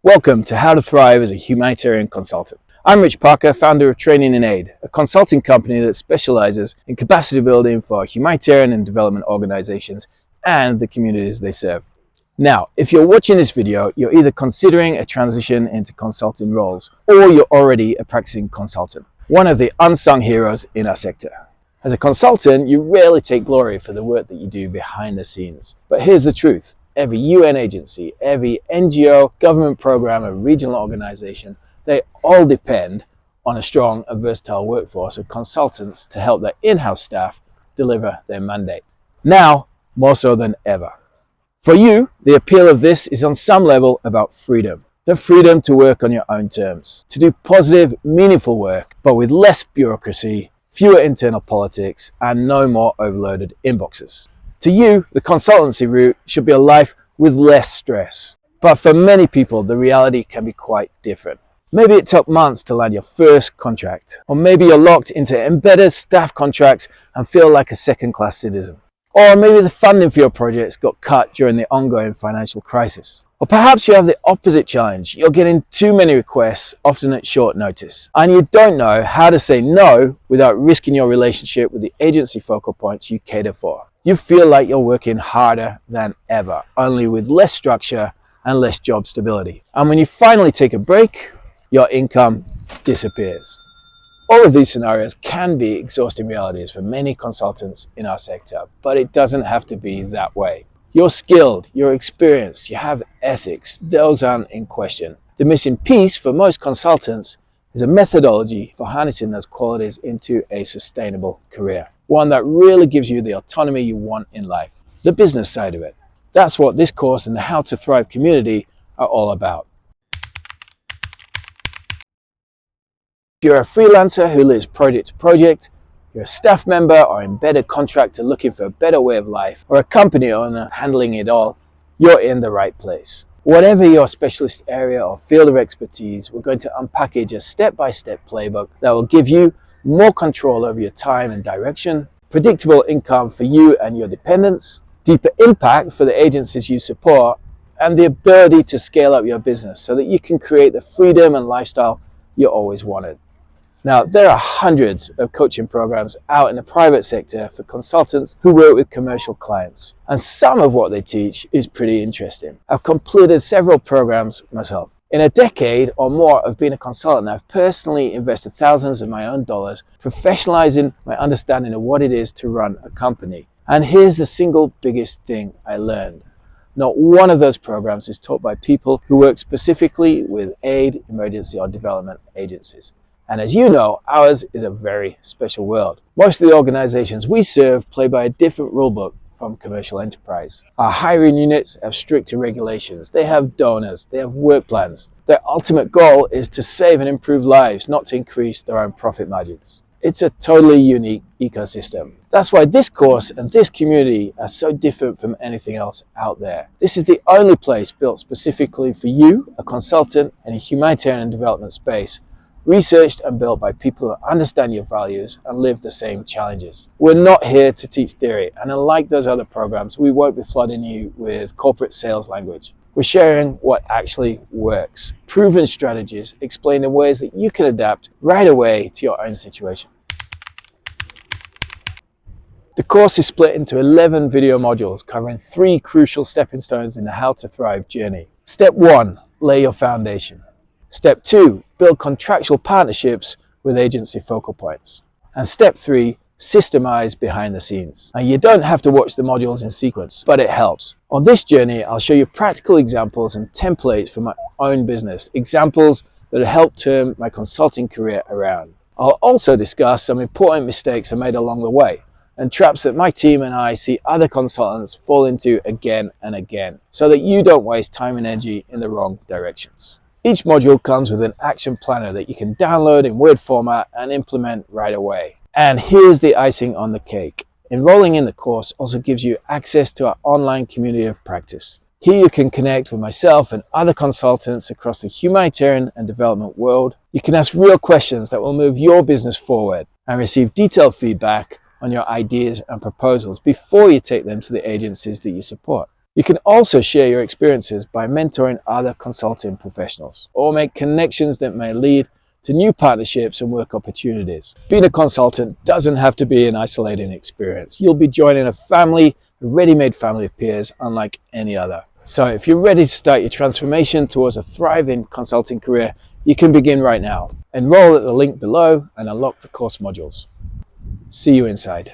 Welcome to How to Thrive as a Humanitarian Consultant. I'm Rich Parker, founder of Training in Aid, a consulting company that specializes in capacity building for humanitarian and development organizations and the communities they serve. Now, if you're watching this video, you're either considering a transition into consulting roles or you're already a practicing consultant, one of the unsung heroes in our sector. As a consultant, you rarely take glory for the work that you do behind the scenes. But here's the truth. Every UN agency, every NGO, government program, and regional organization, they all depend on a strong and versatile workforce of consultants to help their in-house staff deliver their mandate. Now, more so than ever. For you, the appeal of this is on some level about freedom. The freedom to work on your own terms, to do positive, meaningful work, but with less bureaucracy, fewer internal politics, and no more overloaded inboxes. To you, the consultancy route should be a life with less stress. But for many people, the reality can be quite different. Maybe it took months to land your first contract, or maybe you're locked into embedded staff contracts and feel like a second-class citizen. Or maybe the funding for your projects got cut during the ongoing financial crisis. Or perhaps you have the opposite challenge. You're getting too many requests, often at short notice, and you don't know how to say no without risking your relationship with the agency focal points you cater for. You feel like you're working harder than ever, only with less structure and less job stability. And when you finally take a break, your income disappears. All of these scenarios can be exhausting realities for many consultants in our sector, but it doesn't have to be that way. You're skilled, you're experienced, you have ethics, those aren't in question. The missing piece for most consultants is a methodology for harnessing those qualities into a sustainable career. One that really gives you the autonomy you want in life, the business side of it. That's what this course and the How to Thrive community are all about. If you're a freelancer who lives project to project, you're a staff member or embedded contractor looking for a better way of life, or a company owner handling it all, you're in the right place. Whatever your specialist area or field of expertise, we're going to unpackage a step-by-step playbook that will give you more control over your time and direction, predictable income for you and your dependents, deeper impact for the agencies you support, and the ability to scale up your business so that you can create the freedom and lifestyle you always wanted. Now, there are hundreds of coaching programs out in the private sector for consultants who work with commercial clients, and some of what they teach is pretty interesting. I've completed several programs myself. In a decade or more of being a consultant, I've personally invested thousands of my own dollars, professionalizing my understanding of what it is to run a company. And here's the single biggest thing I learned. Not one of those programs is taught by people who work specifically with aid, emergency, or development agencies. And as you know, ours is a very special world. Most of the organizations we serve play by a different rulebook from commercial enterprise. Our hiring units have stricter regulations. They have donors. They have work plans. Their ultimate goal is to save and improve lives, not to increase their own profit margins. It's a totally unique ecosystem. That's why this course and this community are so different from anything else out there. This is the only place built specifically for you, a consultant in a humanitarian and development space, researched and built by people who understand your values and live the same challenges. We're not here to teach theory, and unlike those other programs, we won't be flooding you with corporate sales language. We're sharing what actually works, proven strategies, explaining ways that you can adapt right away to your own situation. The course is split into 11 video modules covering 3 crucial stepping stones in the How to Thrive journey. Step 1, lay your foundation. Step 2, build contractual partnerships with agency focal points. And Step 3, systemize behind the scenes. Now, you don't have to watch the modules in sequence, but it helps. On this journey, I'll show you practical examples and templates for my own business, examples that have helped turn my consulting career around. I'll also discuss some important mistakes I made along the way, and traps that my team and I see other consultants fall into again and again, so that you don't waste time and energy in the wrong directions. Each module comes with an action planner that you can download in Word format and implement right away. And here's the icing on the cake. Enrolling in the course also gives you access to our online community of practice. Here you can connect with myself and other consultants across the humanitarian and development world. You can ask real questions that will move your business forward and receive detailed feedback on your ideas and proposals before you take them to the agencies that you support. You can also share your experiences by mentoring other consulting professionals or make connections that may lead to new partnerships and work opportunities. Being a consultant doesn't have to be an isolating experience. You'll be joining a family, a ready-made family of peers unlike any other. So if you're ready to start your transformation towards a thriving consulting career, you can begin right now. Enroll at the link below and unlock the course modules. See you inside.